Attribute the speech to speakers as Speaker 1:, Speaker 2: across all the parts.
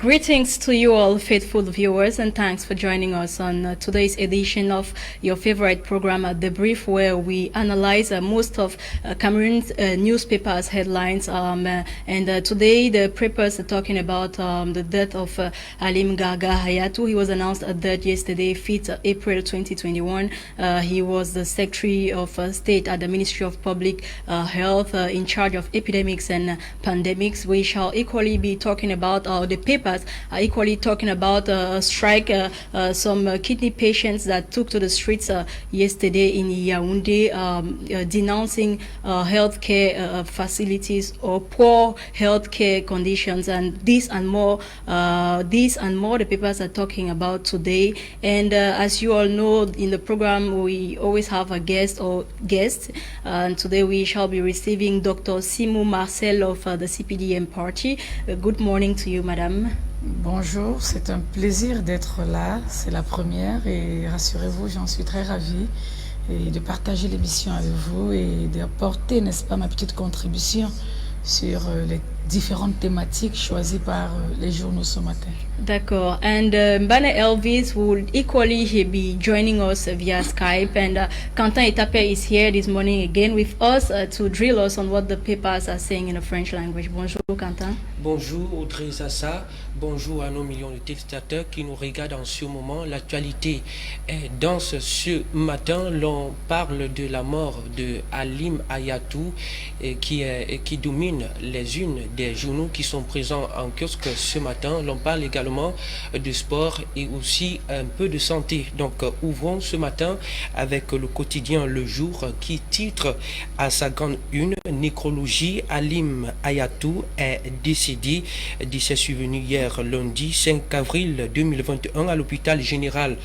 Speaker 1: Greetings to you all, faithful viewers, and thanks for joining us on today's edition of your favorite program, The Brief, where we analyze most of Cameroon's newspapers' headlines. Today, the papers are talking about the death of Alim Garga Hayatou. He was announced dead yesterday, 5th April 2021. He was the Secretary of State at the Ministry of Public Health in charge of epidemics and pandemics. We shall equally be talking about the papers are equally talking about a strike, some kidney patients that took to the streets yesterday in Yaoundé, denouncing healthcare facilities or poor healthcare conditions, and this and more the papers are talking about today. And as you all know, in the program we always have a guest or guests, and today we shall be receiving Dr. Simou Marcel of the CPDM party. Good morning to you, madam.
Speaker 2: Bonjour, c'est un plaisir d'être là, c'est la première et rassurez-vous, j'en suis très ravie et de partager l'émission avec vous et d'apporter, n'est-ce pas, ma petite contribution sur les différentes thématiques choisies par les journaux ce matin.
Speaker 1: D'accord. And Mbane Elvis will equally be joining us via Skype. And Quentin Etape is here this morning again with us to drill us on what the papers are saying in the French language. Bonjour, Quentin.
Speaker 3: Bonjour, Audrey Zassa. Bonjour à nos millions de téléspectateurs qui nous regardent en ce moment. L'actualité est dense. Ce matin, l'on parle de la mort de Alim Hayatou qui domine les unes des journaux qui sont présents en kiosque ce matin. L'on parle également de sport et aussi un peu de santé. Donc ouvrons ce matin avec le quotidien Le Jour qui titre à sa grande une: nécrologie, Alim Hayatou est décédé de ses survenus hier lundi 5 avril 2021 à l'hôpital général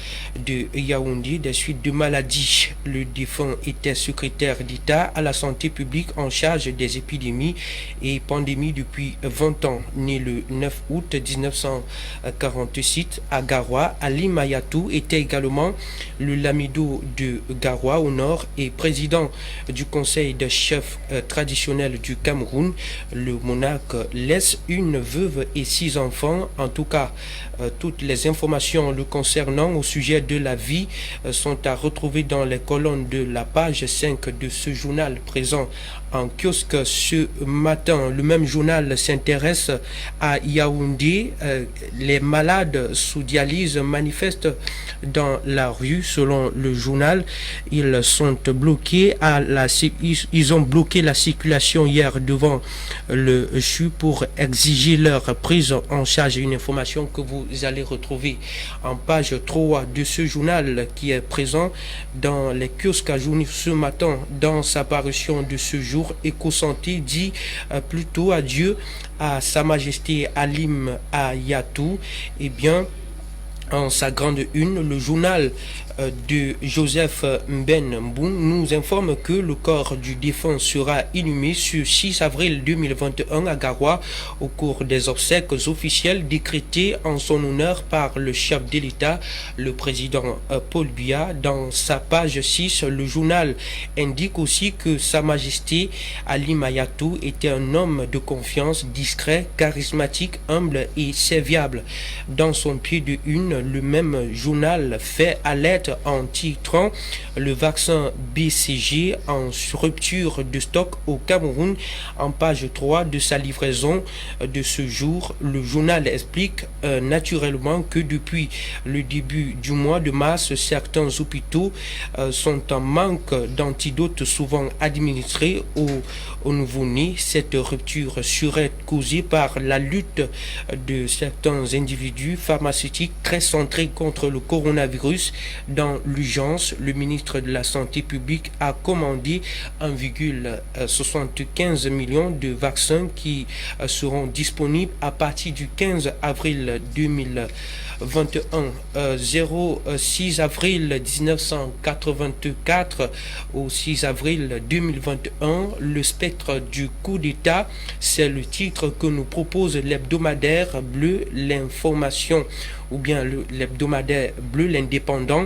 Speaker 3: de Yaoundé des suites de maladie. Le défunt était secrétaire d'État à la santé publique en charge des épidémies et pandémies depuis 20 ans. Né le 9 août 1946 à Garoua, Alim Hayatou était également le lamido de Garoua au nord et président du conseil des chefs traditionnels du Cameroun. Le monarque laisse une veuve et 6 enfants. En tout cas, toutes les informations le concernant au sujet de la vie sont à retrouver dans les colonnes de la page 5 de ce journal présent en kiosque ce matin. Le même journal s'intéresse à Yaoundé. Les malades sous dialyse manifestent dans la rue. Selon le journal, ils ont bloqué la circulation hier devant le CHU pour exiger leur prise en charge. Une information que vous allez retrouver en page 3 de ce journal qui est présent dans les kiosques à journée ce matin. Dans sa parution de ce jour, Éco-Santé dit plutôt adieu à Sa Majesté Alim Hayatou. Eh bien, en sa grande une, le journal de Joseph Mbenboun nous informe que le corps du défunt sera inhumé ce 6 avril 2021 à Garoua au cours des obsèques officielles décrétées en son honneur par le chef de l'État, le président Paul Biya. Dans sa page 6, le journal indique aussi que Sa Majesté Alim Hayatou était un homme de confiance, discret, charismatique, humble et serviable. Dans son pied de une, le même journal fait alerte en titrant le vaccin BCG en rupture de stock au Cameroun. En page 3 de sa livraison de ce jour, le journal explique naturellement que depuis le début du mois de mars, certains hôpitaux sont en manque d'antidotes souvent administrés aux nouveau-nés. Cette rupture serait causée par la lutte de certains individus pharmaceutiques très centrés contre le coronavirus. Dans l'urgence, le ministre de la Santé publique a commandé 1,75 million de vaccins qui seront disponibles à partir du 15 avril 2021. 06 avril 1984 au 6 avril 2021, le spectre du coup d'État, c'est le titre que nous propose l'hebdomadaire bleu. L'information ou bien l'hebdomadaire bleu, l'Indépendant,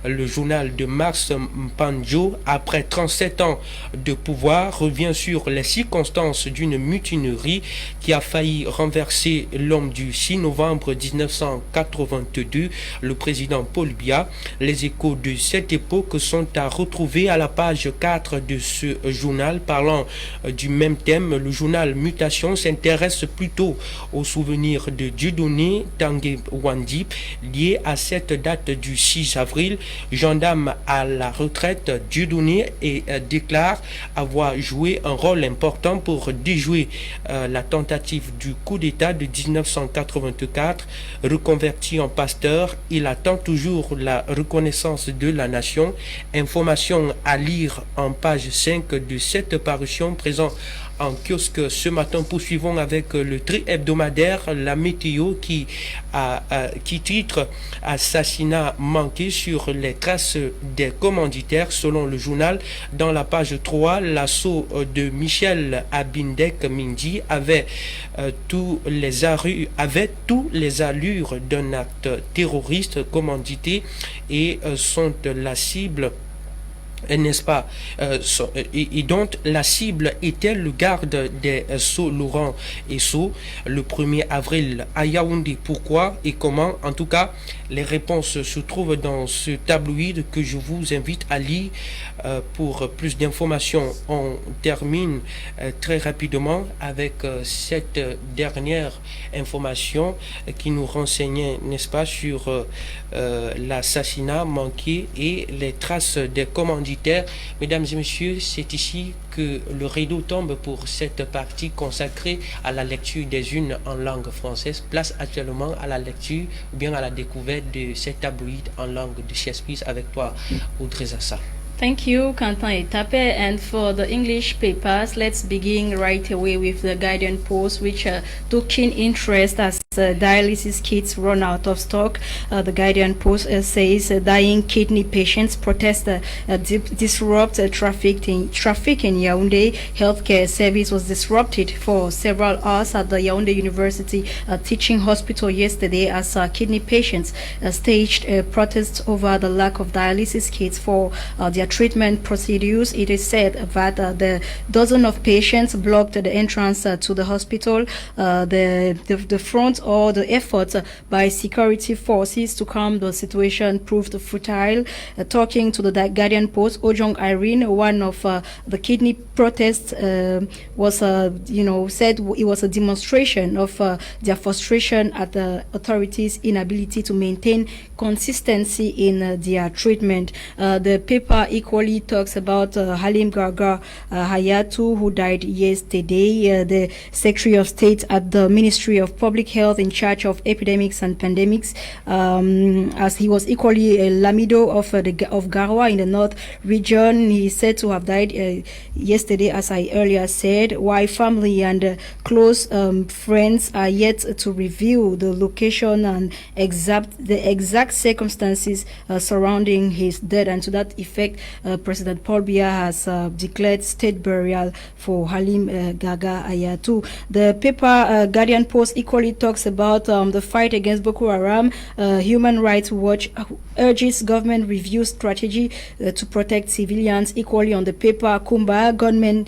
Speaker 3: le journal de Mars Mpanjo, après 37 ans de pouvoir, revient sur les circonstances d'une mutinerie qui a failli renverser l'homme du 6 novembre 1982, le président Paul Biya. Les échos de cette époque sont à retrouver à la page 4 de ce journal. Parlant du même thème, le journal Mutation s'intéresse plutôt aux souvenirs de Dieudonné Tanguy Wandi lié à cette date du 6 avril. Gendarme à la retraite, Dieudonné déclare avoir joué un rôle important pour déjouer la tentative du coup d'État de 1984. Reconverti en pasteur, il attend toujours la reconnaissance de la nation. Information à lire en page 5 de cette parution présent en kiosque ce matin. Poursuivons avec le tri hebdomadaire, la météo qui titre assassinat manqué sur les traces des commanditaires. Selon le journal, dans la page 3, l'assaut de Michel Abindek Mindi avait tous les allures d'un acte terroriste commandité et sont la cible, n'est-ce pas, et dont la cible était le garde des Sceaux Laurent et Sceaux le 1er avril à Yaoundé. Pourquoi et comment? En tout cas, les réponses se trouvent dans ce tabloïd que je vous invite à lire. Pour plus d'informations, on termine très rapidement avec cette dernière information qui nous renseignait, n'est-ce pas, sur l'assassinat manqué et les traces des commanditaires. Mesdames et messieurs, c'est ici que le rideau tombe pour cette partie consacrée à la lecture des unes en langue française. Place actuellement à la lecture ou bien à la découverte de cet tabloïd en langue de Shakespeare avec toi, Audrey Zassa.
Speaker 1: Thank you, Quentin Etape. And for the English papers, let's begin right away with the Guardian Post, which took keen interest as dialysis kits run out of stock. The Guardian Post says dying kidney patients protest disrupt traffic in Yaoundé. Healthcare service was disrupted for several hours at the Yaoundé University Teaching Hospital yesterday as kidney patients staged protests over the lack of dialysis kits for their treatment procedures. It is said that the dozen of patients blocked the entrance to the hospital. The front or the efforts by security forces to calm the situation proved futile. Talking to the Guardian Post, Ojong Irene, one of the kidney protests, was said it was a demonstration of their frustration at the authorities' inability to maintain consistency in their treatment. The paper equally talks about Halim Gargar Hayatu, who died yesterday, the Secretary of State at the Ministry of Public Health in charge of epidemics and pandemics, as he was equally a Lamido of Garwa in the North region. He is said to have died yesterday, as I earlier said, while family and close friends are yet to reveal the location and the exact circumstances surrounding his death. And to that effect, President Paul Biya has declared state burial for Halim Gaga Hayatu. The paper Guardian Post equally talks about the fight against Boko Haram. Human Rights Watch urges government review strategy to protect civilians. Equally on the paper, Kumba gunmen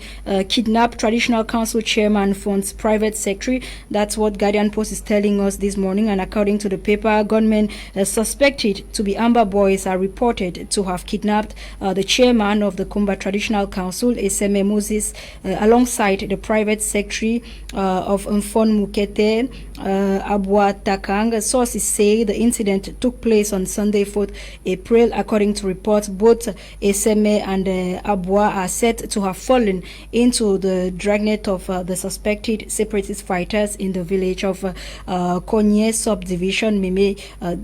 Speaker 1: kidnap traditional council chairman funds private secretary. That's what Guardian Post is telling us this morning. And according to the paper, gunmen suspected to be Amber Boys are reported to have kidnapped the chairman of the Kumba Traditional Council, Eseme Moses, alongside the private secretary of Mfon Mukete, Abwa Takang. Sources say the incident took place on Sunday, 4th April. According to reports, both Eseme and Abwa are said to have fallen into the dragnet of the suspected separatist fighters in the village of Konye subdivision, Meme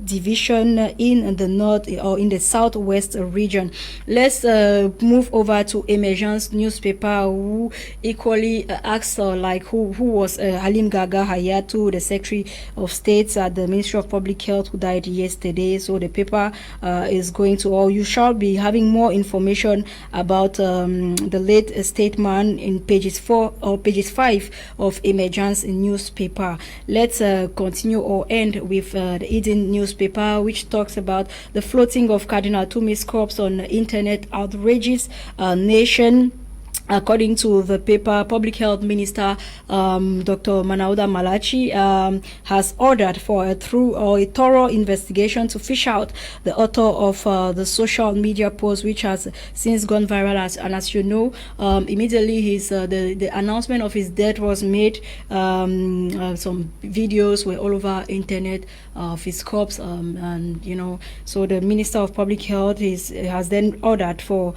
Speaker 1: division in the north or in the southwest region. Let's move over to Emergence newspaper, who equally asks who was Halim Gaga Hayatu, the Secretary Secretary of State at the Ministry of Public Health, who died yesterday. So the paper is going to, or you shall be having more information about the late statesman in pages 4 or pages 5 of Emergence newspaper. Let's continue or end with the Eden newspaper, which talks about the floating of Cardinal Tumi's corpse on internet outrages Nation. According to the paper, Public Health Minister Dr. Manauda Malachi has ordered for a thorough investigation to fish out the author of the social media post, which has since gone viral. As you know, immediately the announcement of his death was made. Some videos were all over internet of his corpse, and so the Minister of Public Health has then ordered for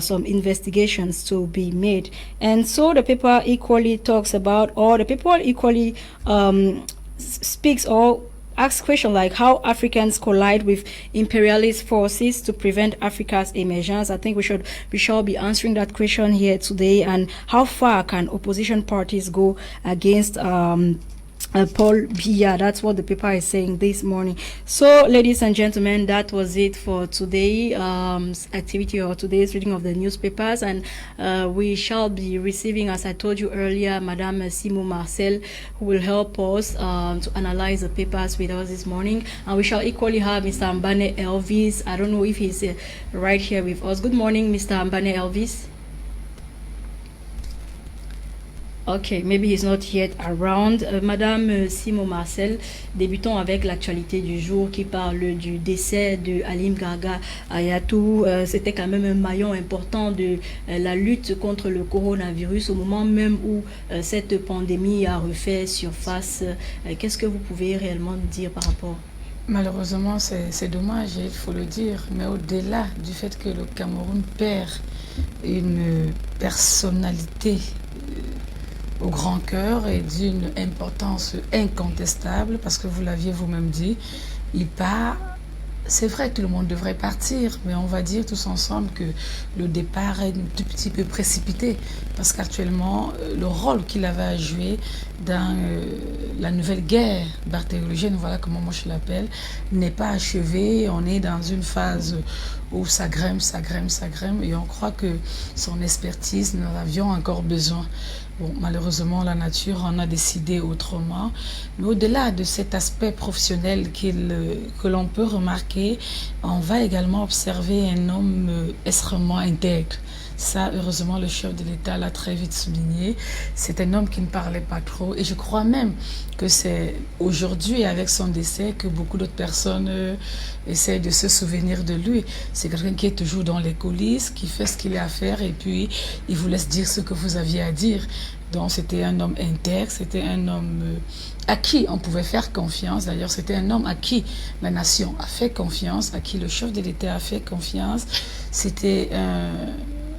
Speaker 1: some investigations to be made. And so the paper equally talks about, or the paper equally speaks or asks questions like how Africans collide with imperialist forces to prevent Africa's emergence. I think we shall be answering that question here today. And how far can opposition parties go against Paul Biya? That's what the paper is saying this morning. So, ladies and gentlemen, that was it for today's activity or today's reading of the newspapers. And we shall be receiving, as I told you earlier, Madame Simo Marcel, who will help us to analyze the papers with us this morning. And we shall equally have Mr. Mbane Elvis. I don't know if he's right here with us. Good morning, Mr. Mbane Elvis. Ok, maybe he's not yet around. Madame Simo Marcel, débutons avec l'actualité du jour qui parle du décès de Halim Garga Hayatou. C'était quand même un maillon important de la lutte contre le coronavirus au moment même où cette pandémie a refait surface. Qu'est-ce que vous pouvez réellement dire par rapport?
Speaker 2: Malheureusement, c'est dommage, il faut le dire, mais au-delà du fait que le Cameroun perd une personnalité au grand cœur et d'une importance incontestable, parce que vous l'aviez vous-même dit, il part. C'est vrai que tout le monde devrait partir, mais on va dire tous ensemble que le départ est un tout petit peu précipité, parce qu'actuellement, le rôle qu'il avait à jouer dans la nouvelle guerre bactériologienne, voilà comment moi je l'appelle, n'est pas achevé. On est dans une phase où ça grimpe, et on croit que son expertise, nous en avions encore besoin. Bon, malheureusement, la nature en a décidé autrement. Mais au-delà de cet aspect professionnel que l'on peut remarquer, on va également observer un homme extrêmement intègre. Ça, heureusement, le chef de l'État l'a très vite souligné. C'est un homme qui ne parlait pas trop. Et je crois même que c'est aujourd'hui, avec son décès, que beaucoup d'autres personnes essaient de se souvenir de lui. C'est quelqu'un qui est toujours dans les coulisses, qui fait ce qu'il a à faire, et puis il vous laisse dire ce que vous aviez à dire. Donc c'était un homme intègre, c'était un homme à qui on pouvait faire confiance. D'ailleurs, c'était un homme à qui la nation a fait confiance, à qui le chef de l'État a fait confiance. C'était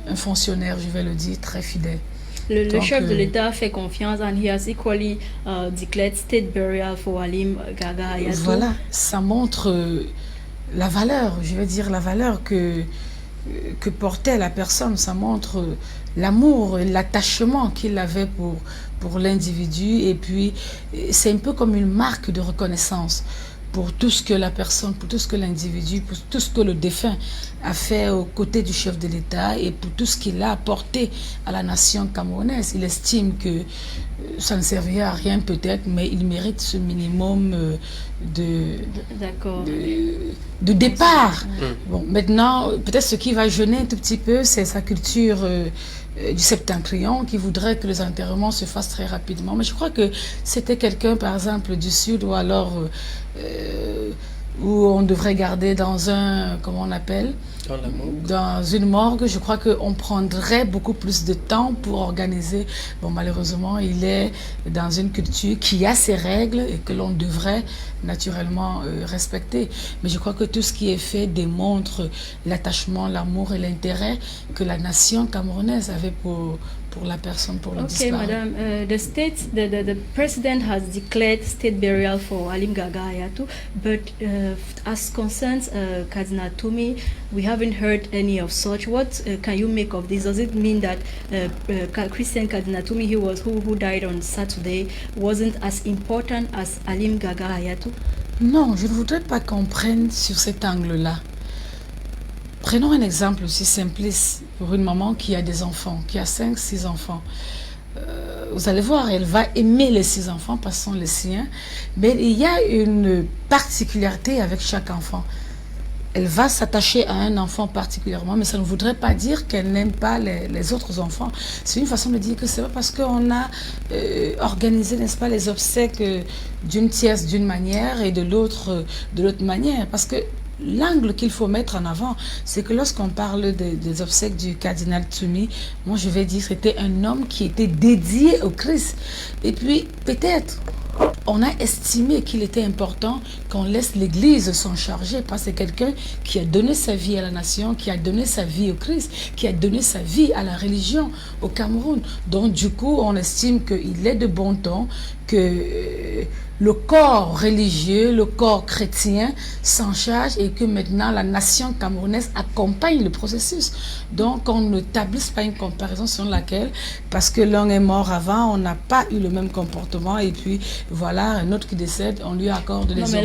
Speaker 2: un fonctionnaire, je vais le dire, très fidèle.
Speaker 1: Le chef de l'État fait confiance, and he has equally declared state burial for Halim Garga Hayatou.
Speaker 2: Voilà, ça montre la valeur, je vais dire la valeur que portait la personne. Ça montre l'amour et l'attachement qu'il avait pour l'individu. Et puis, c'est un peu comme une marque de reconnaissance pour tout ce que la personne, pour tout ce que l'individu, pour tout ce que le défunt a fait aux côtés du chef de l'État et pour tout ce qu'il a apporté à la nation camerounaise. Il estime que ça ne servirait à rien peut-être, mais il mérite ce minimum de départ. Bon, maintenant, peut-être ce qui va gêner un tout petit peu, c'est sa culture du septentrion qui voudrait que les enterrements se fassent très rapidement. Mais je crois que c'était quelqu'un, par exemple, du Sud, ou alors où on devrait garder dans un, comment on appelle, dans une morgue. Je crois qu'on prendrait beaucoup plus de temps pour organiser. Bon, malheureusement, il est dans une culture qui a ses règles et que l'on devrait naturellement respecter. Mais je crois que tout ce qui est fait démontre l'attachement, l'amour et l'intérêt que la nation camerounaise avait pour la personne, pour le disparu.
Speaker 1: Okay, madam, the president has declared state burial for Halim Garga Hayatou, but as concerns Cardinal Tumi, we have haven't heard any of such. What can you make of this? Does it mean that Christian Cardinal Tumi, who died on Saturday, wasn't as important as Alim Gaga Hayatou?
Speaker 2: Non, je ne voudrais pas qu'on prenne sur cet angle-là. Prenons un exemple aussi simpliste pour une maman qui a des enfants, qui a 5, 6 enfants. Vous allez voir, elle va aimer les 6 enfants parce que ce sont les siens, mais il y a une particularité avec chaque enfant. Elle va s'attacher à un enfant particulièrement, mais ça ne voudrait pas dire qu'elle n'aime pas les autres enfants. C'est une façon de dire que c'est pas parce qu'on a organisé, n'est-ce pas, les obsèques d'une tierce d'une manière et de l'autre manière. Parce que l'angle qu'il faut mettre en avant, c'est que lorsqu'on parle des obsèques du cardinal Tumi, moi je vais dire que c'était un homme qui était dédié au Christ. Et puis peut-être on a estimé qu'il était important qu'on laisse l'Église s'en charger, parce que c'est quelqu'un qui a donné sa vie à la nation, qui a donné sa vie au Christ, qui a donné sa vie à la religion au Cameroun. Donc du coup, on estime qu'il est de bon ton que le corps religieux, le corps chrétien s'en charge et que maintenant la nation camerounaise accompagne le processus. Donc on ne tablisse pas une comparaison sur laquelle, parce que l'un est mort avant, on n'a pas eu le même comportement, et puis voilà, un autre qui décède, on lui accorde des hommages.
Speaker 1: Mais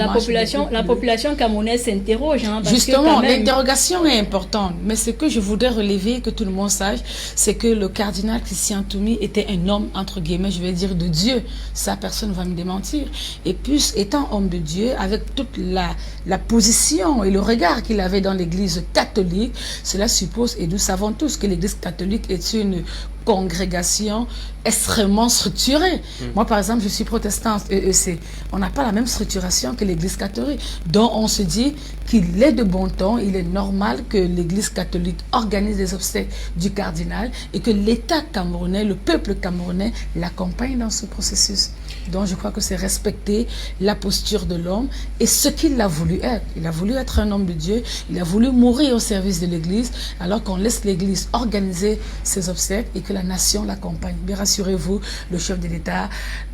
Speaker 1: la population camerounaise s'interroge. Hein,
Speaker 2: justement, l'interrogation est importante, mais ce que je voudrais relever, que tout le monde sache, c'est que le cardinal Christian Tumi était un homme, entre guillemets, je vais dire, de Dieu. Ça, personne ne va me démentir. Et puis, étant homme de Dieu, avec toute la position et le regard qu'il avait dans l'église catholique, cela suppose, et nous savons tous que l'église catholique est une congrégation extrêmement structurée. Moi, par exemple, je suis protestante, EEC. On n'a pas la même structuration que l'église catholique. Donc, on se dit qu'il est de bon ton, il est normal que l'église catholique organise les obsèques du cardinal et que l'État camerounais, le peuple camerounais, l'accompagne dans ce processus. Donc, je crois que c'est respecter la posture de l'homme et ce qu'il a voulu être. Il a voulu être un homme de Dieu, il a voulu mourir au service de l'église, alors qu'on laisse l'église organiser ses obsèques et que la nation l'accompagne. Mais rassurez-vous, le chef de l'État,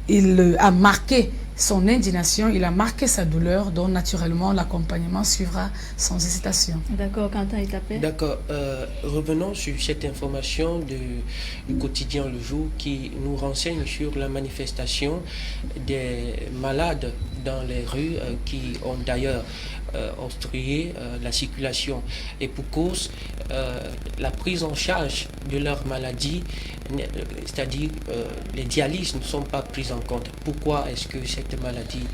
Speaker 2: il a marqué son indignation, il a marqué sa douleur, donc naturellement l'accompagnement suivra sans hésitation.
Speaker 1: D'accord, Quentin, il t'appelle.
Speaker 3: D'accord, revenons sur cette information du quotidien Le Jour qui nous renseigne sur la manifestation des malades dans les rues qui ont d'ailleurs obstrué la circulation, et pour cause la prise en charge de leur maladie, c'est-à-dire les dialyses ne sont pas prises en compte. Pourquoi est-ce que cette maladie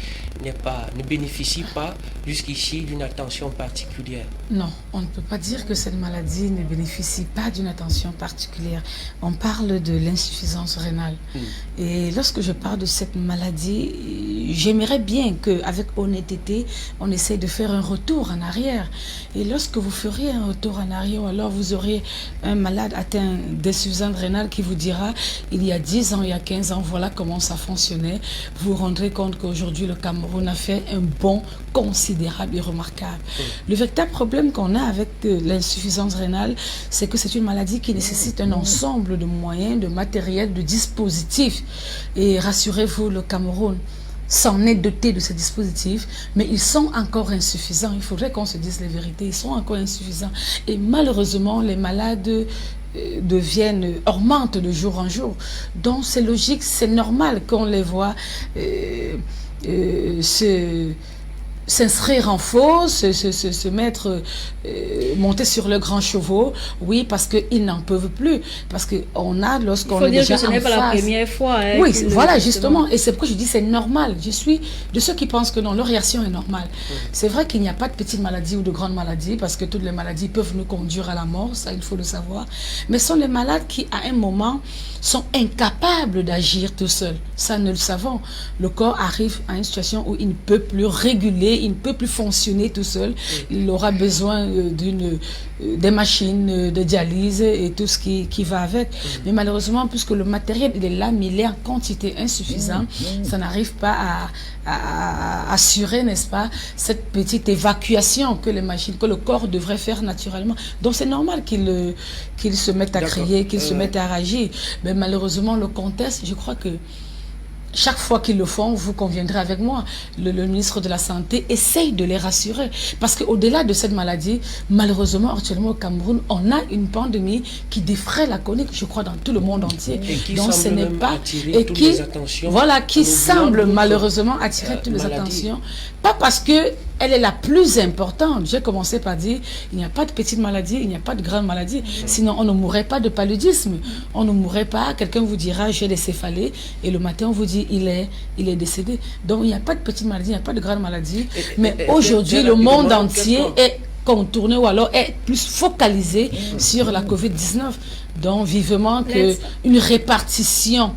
Speaker 3: ne bénéficie pas jusqu'ici d'une attention particulière?
Speaker 2: Non, on ne peut pas dire que cette maladie ne bénéficie pas d'une attention particulière. On parle de l'insuffisance rénale. Et lorsque je parle de cette maladie, j'aimerais bien qu'avec honnêteté, on essaye de faire un retour en arrière. Et lorsque vous feriez un retour en arrière, alors vous aurez un malade atteint d'insuffisance rénale qui vous dira, il y a 10 ans, il y a 15 ans, voilà comment ça fonctionnait. Vous vous rendrez compte qu'aujourd'hui, le Cameroun a fait un bond considérable et remarquable. Le véritable problème qu'on a avec l'insuffisance rénale, c'est que c'est une maladie qui nécessite un ensemble de moyens, de matériel, de dispositifs. Et rassurez-vous, le Cameroun s'en est doté de ces dispositifs, mais ils sont encore insuffisants. Il faudrait qu'on se dise les vérités, ils sont encore insuffisants. Et malheureusement, les malades augmentent de jour en jour. Donc c'est logique, c'est normal qu'on les voit s'inscrire en faux, se mettre, monter sur le grand chevaux, oui, parce qu'ils n'en peuvent plus. Parce qu'on a, lorsqu'on est déjà en phase... Il faut dire que ce n'est pas la première fois. Hein, oui, voilà, justement. Et c'est pourquoi je dis c'est normal. Je suis de ceux qui pensent que non, leur réaction est normale. C'est vrai qu'il n'y a pas de petites maladies ou de grandes maladies, parce que toutes les maladies peuvent nous conduire à la mort, ça, il faut le savoir. Mais ce sont les malades qui, à un moment, sont incapables d'agir tout seuls. Ça, nous le savons. Le corps arrive à une situation où il ne peut plus réguler, il ne peut plus fonctionner tout seul. Il aura besoin des machines de dialyse et tout ce qui va avec. Mais malheureusement, puisque le matériel il est là, mais il est en quantité insuffisante, ça n'arrive pas à assurer, n'est-ce pas, cette petite évacuation que le corps devrait faire naturellement. Donc c'est normal qu'il se mette à crier, qu'il se mette à réagir. Mais malheureusement, le contexte, je crois que chaque fois qu'ils le font, vous conviendrez avec moi, le ministre de la Santé essaye de les rassurer. Parce qu'au-delà de cette maladie, malheureusement, actuellement au Cameroun, on a une pandémie qui défraie la chronique, je crois, dans tout le monde entier.
Speaker 3: Et qui
Speaker 2: donc ce n'est pas...
Speaker 3: Et qui,
Speaker 2: voilà, qui semble malheureusement attirer toutes les attentions. Pas parce que elle est la plus importante. J'ai commencé par dire, il n'y a pas de petite maladie, il n'y a pas de grande maladie. Sinon, on ne mourrait pas de paludisme. On ne mourrait pas, quelqu'un vous dira, j'ai des céphalées, et le matin, on vous dit, il est décédé. Donc, il n'y a pas de petite maladie, il n'y a pas de grande maladie. Mais aujourd'hui, le monde entier est contourné ou alors est plus focalisé sur la COVID-19. Donc, vivement qu'une répartition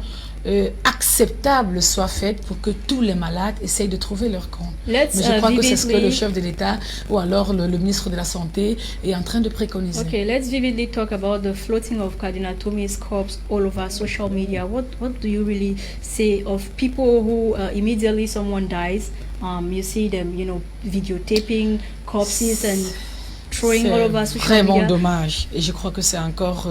Speaker 2: acceptable soit faite pour que tous les malades essayent de trouver leur compte. Mais je crois que c'est ce que le chef de l'État ou alors le ministre de la Santé est en train de préconiser.
Speaker 1: Okay, let's vividly talk about the floating of Cardinal Tomi's corpse all over social media. What do you really say of people who immediately someone dies, you see them, you know, videotaping corpses and throwing all over social media?
Speaker 2: C'est vraiment dommage. Et je crois que c'est encore,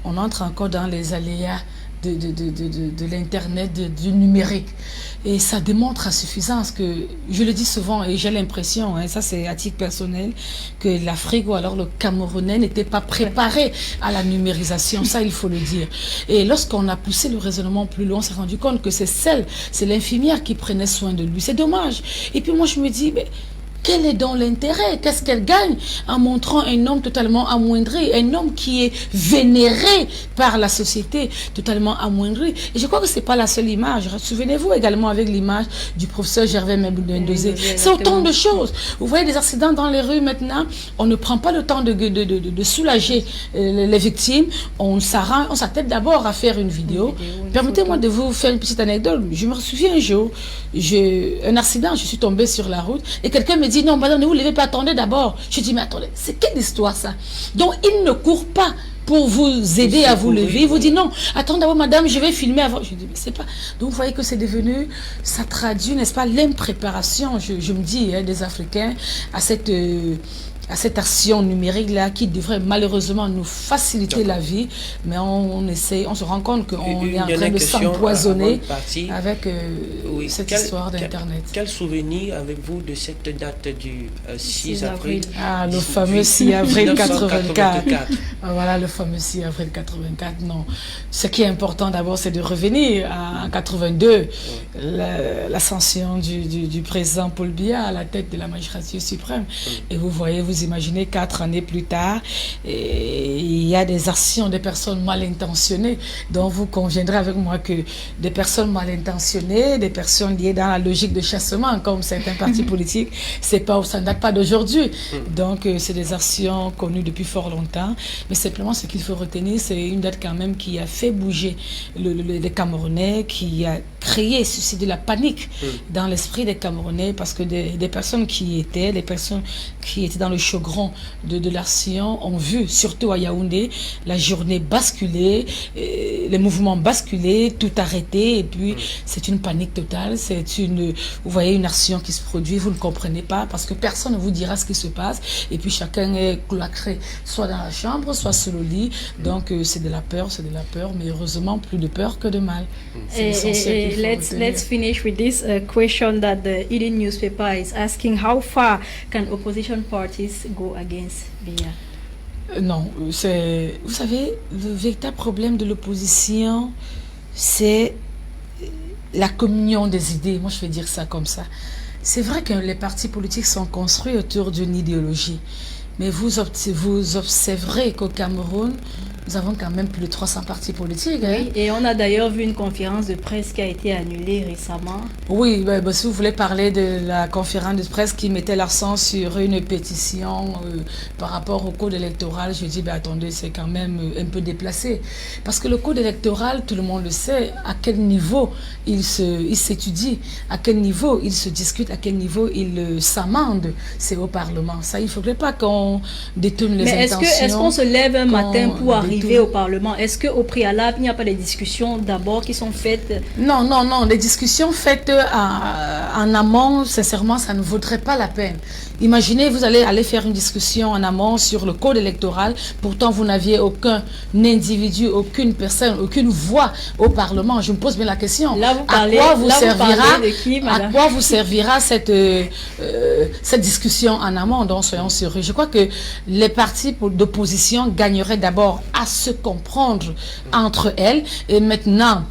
Speaker 2: on entre encore dans les aléas de l'internet, du numérique, et ça démontre à suffisance que, je le dis souvent et j'ai l'impression, ça c'est à titre personnel, que l'Afrique ou alors le Camerounais n'était pas préparé à la numérisation, ça il faut le dire. Et lorsqu'on a poussé le raisonnement plus loin, on s'est rendu compte que c'est l'infirmière qui prenait soin de lui, c'est dommage. Et puis moi je me dis, mais quel est donc l'intérêt? Qu'est-ce qu'elle gagne en montrant un homme totalement amoindri, un homme qui est vénéré par la société, totalement amoindri? Et je crois que c'est pas la seule image. Souvenez-vous également avec l'image du professeur Gervais Mendozé. C'est autant de choses. Vous voyez des accidents dans les rues maintenant, on ne prend pas le temps de soulager les victimes, on s'attelle d'abord à faire une vidéo. Permettez-moi de vous faire une petite anecdote. Je me souviens un jour, un accident, je suis tombée sur la route et quelqu'un me dit non, madame, ne vous levez pas, attendez d'abord. Je dis mais attendez, c'est quelle histoire ça? Donc il ne court pas pour vous aider à vous lever. Il vous dit non, attendez d'abord madame, je vais filmer avant. Je dis mais c'est pas. Donc vous voyez que c'est devenu, ça traduit, n'est-ce pas, l'impréparation, je me dis, des Africains à cette action numérique-là qui devrait malheureusement nous faciliter la vie, mais on se rend compte qu'on est en train de s'empoisonner avec cette histoire d'Internet.
Speaker 3: Quel souvenir avez-vous de cette date du 6 avril?
Speaker 2: Ah, le fameux 6 avril 84. Voilà, le fameux 6 avril 84. Non. Ce qui est important d'abord, c'est de revenir en 82, l'ascension du président Paul Biya à la tête de la magistrature suprême. Et vous voyez, vous imaginez 4 années plus tard, il y a des actions des personnes mal intentionnées. Donc vous conviendrez avec moi que des personnes mal intentionnées, des personnes liées dans la logique de chassement, comme certains partis politiques, ça ne date pas d'aujourd'hui. Donc c'est des actions connues depuis fort longtemps. Mais simplement ce qu'il faut retenir, c'est une date quand même qui a fait bouger les Camerounais, qui a créé, suscité de la panique dans l'esprit des Camerounais, parce que des personnes qui étaient dans le chaudron de l'action ont vu, surtout à Yaoundé, la journée basculer, les mouvements basculer, tout arrêter, et puis c'est une panique totale, vous voyez une action qui se produit, vous ne comprenez pas, parce que personne ne vous dira ce qui se passe, et puis chacun est cloîtré, soit dans la chambre, soit sur le lit, donc c'est de la peur, mais heureusement plus de peur que de mal.
Speaker 1: Let's finish with this question that the Eden newspaper is asking: how far can opposition parties go against Biya?
Speaker 2: Non, vous savez, le véritable problème de l'opposition, c'est la communion des idées. Moi, je vais dire ça comme ça. C'est vrai que les partis politiques sont construits autour d'une idéologie, mais vous observerez qu'au Cameroun, nous avons quand même plus de 300 partis politiques.
Speaker 1: Oui, et on a d'ailleurs vu une conférence de presse qui a été annulée récemment.
Speaker 2: Oui, si vous voulez parler de la conférence de presse qui mettait l'accent sur une pétition par rapport au code électoral, je dis, attendez, c'est quand même un peu déplacé. Parce que le code électoral, tout le monde le sait, à quel niveau il s'étudie, à quel niveau il se discute, à quel niveau il s'amende, c'est au Parlement. Ça, il ne faudrait pas qu'on détourne les intentions.
Speaker 1: Mais est-ce qu'on se lève un matin pour arriver arriver
Speaker 2: tout.
Speaker 1: au Parlement. Est-ce qu'au préalable, il n'y a pas des discussions d'abord qui sont faites?
Speaker 2: Non, non, non. Les discussions faites en amont, sincèrement, ça ne vaudrait pas la peine. Imaginez, vous allez aller faire une discussion en amont sur le code électoral. Pourtant, vous n'aviez aucun individu, aucune personne, aucune voix au Parlement. Je me pose bien la question.
Speaker 1: Là, vous parlez,
Speaker 2: à quoi vous servira,
Speaker 1: de qui, madame?
Speaker 2: à quoi vous servira cette discussion en amont? Donc, soyons sérieux. Je crois que les partis d'opposition gagneraient d'abord à se comprendre entre elles et maintenant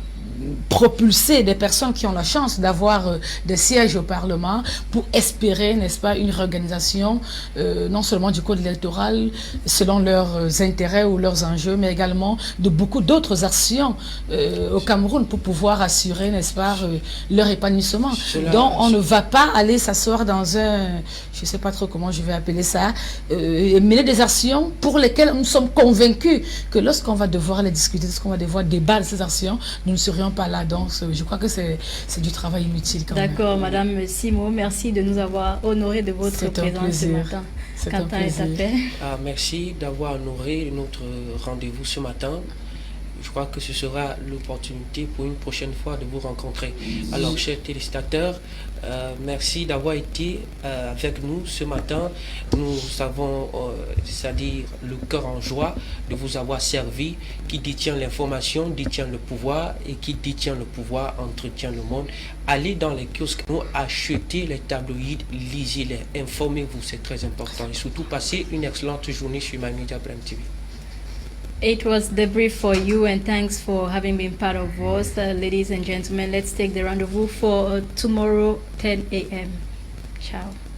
Speaker 2: propulser des personnes qui ont la chance d'avoir des sièges au Parlement pour espérer, n'est-ce pas, une réorganisation non seulement du code électoral selon leurs intérêts ou leurs enjeux, mais également de beaucoup d'autres actions au Cameroun pour pouvoir assurer, n'est-ce pas, leur épanouissement. Donc on ne va pas aller s'asseoir dans un, je ne sais pas trop comment je vais appeler ça, et mener des actions pour lesquelles nous sommes convaincus que lorsqu'on va devoir les discuter, lorsqu'on va devoir débattre de ces actions, nous ne serions pas là. Donc je crois que c'est du travail inutile quand même.
Speaker 1: D'accord, Madame Simo, merci de nous avoir honoré de votre présence ce matin.
Speaker 2: C'est un plaisir.
Speaker 3: Merci d'avoir honoré notre rendez-vous ce matin. Je crois que ce sera l'opportunité pour une prochaine fois de vous rencontrer. Alors, chers téléspectateurs, merci d'avoir été avec nous ce matin. Nous avons, c'est-à-dire le cœur en joie de vous avoir servi. Qui détient l'information détient le pouvoir, et qui détient le pouvoir entretient le monde. Allez dans les kiosques, achetez les tabloïds, lisez-les, informez-vous, c'est très important. Et surtout, passez une excellente journée sur MyMedia Prime TV.
Speaker 1: It was the brief for you, and thanks for having been part of us. Ladies and gentlemen, let's take the rendezvous for tomorrow, 10 a.m. Ciao.